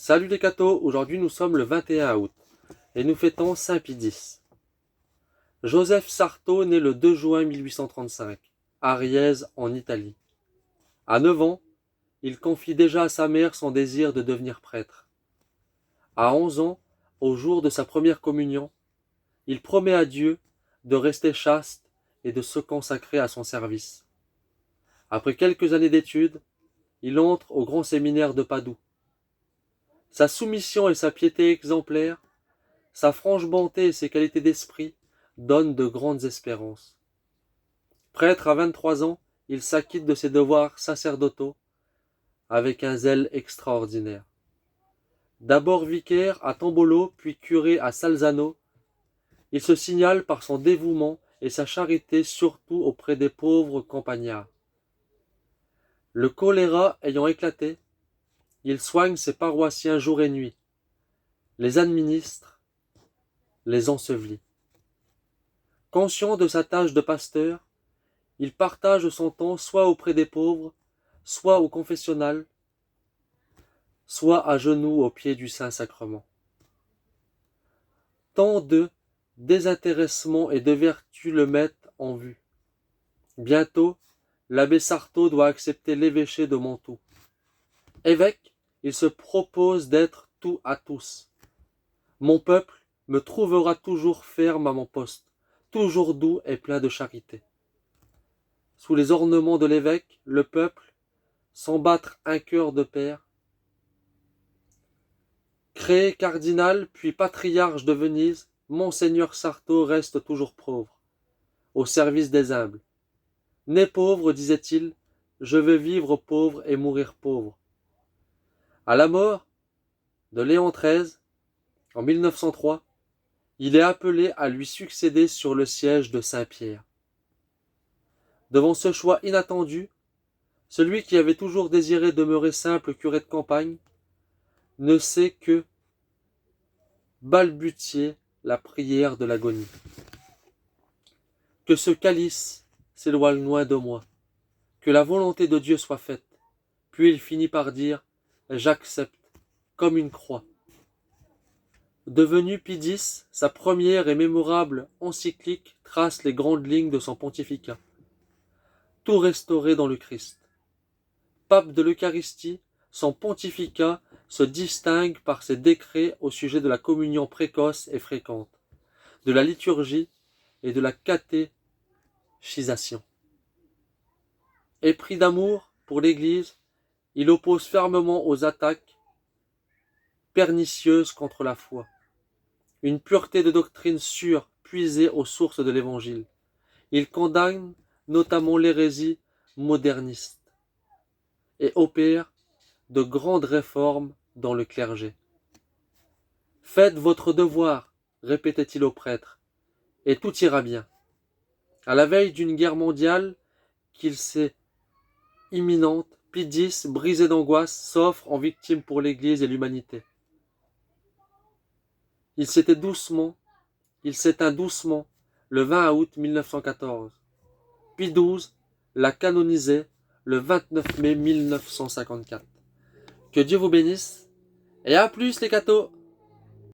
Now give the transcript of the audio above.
Salut les cathos, aujourd'hui nous sommes le 21 août et nous fêtons Saint Pie X. Joseph Sarto naît le 2 juin 1835, à Rièze en Italie. À 9 ans, il confie déjà à sa mère son désir de devenir prêtre. À 11 ans, au jour de sa première communion, il promet à Dieu de rester chaste et de se consacrer à son service. Après quelques années d'études, il entre au grand séminaire de Padoue. Sa soumission et sa piété exemplaires, sa franche bonté et ses qualités d'esprit donnent de grandes espérances. Prêtre à 23 ans, il s'acquitte de ses devoirs sacerdotaux avec un zèle extraordinaire. D'abord vicaire à Tambolo, puis curé à Salzano, il se signale par son dévouement et sa charité surtout auprès des pauvres campagnards. Le choléra ayant éclaté, il soigne ses paroissiens jour et nuit, les administre, les ensevelit. Conscient de sa tâche de pasteur, il partage son temps soit auprès des pauvres, soit au confessionnal, soit à genoux au pied du Saint-Sacrement. Tant de désintéressement et de vertu le mettent en vue. Bientôt, l'abbé Sarto doit accepter l'évêché de Mantoue. Évêque, il se propose d'être tout à tous. Mon peuple me trouvera toujours ferme à mon poste, toujours doux et plein de charité. Sous les ornements de l'évêque, le peuple, sans battre un cœur de père, créé cardinal puis patriarche de Venise, Monseigneur Sarto reste toujours pauvre, au service des humbles. Né pauvre, disait-il, je veux vivre pauvre et mourir pauvre. À la mort de Léon XIII, en 1903, il est appelé à lui succéder sur le siège de Saint-Pierre. Devant ce choix inattendu, celui qui avait toujours désiré demeurer simple curé de campagne ne sait que balbutier la prière de l'agonie. Que ce calice s'éloigne loin de moi, que la volonté de Dieu soit faite. Puis il finit par dire « J'accepte » comme une croix. Devenu Pie X, sa première et mémorable encyclique trace les grandes lignes de son pontificat. Tout restauré dans le Christ. Pape de l'Eucharistie, son pontificat se distingue par ses décrets au sujet de la communion précoce et fréquente, de la liturgie et de la catéchisation. Épris d'amour pour l'Église, il oppose fermement aux attaques pernicieuses contre la foi. Une pureté de doctrine sûre, puisée aux sources de l'Évangile. Il condamne notamment l'hérésie moderniste et opère de grandes réformes dans le clergé. « Faites votre devoir », répétait-il aux prêtres, « et tout ira bien. » À la veille d'une guerre mondiale qu'il sait imminente, Pie X, brisé d'angoisse, s'offre en victime pour l'Église et l'humanité. Il s'éteint doucement le 20 août 1914. Pie XII l'a canonisé le 29 mai 1954. Que Dieu vous bénisse et à plus les cathos!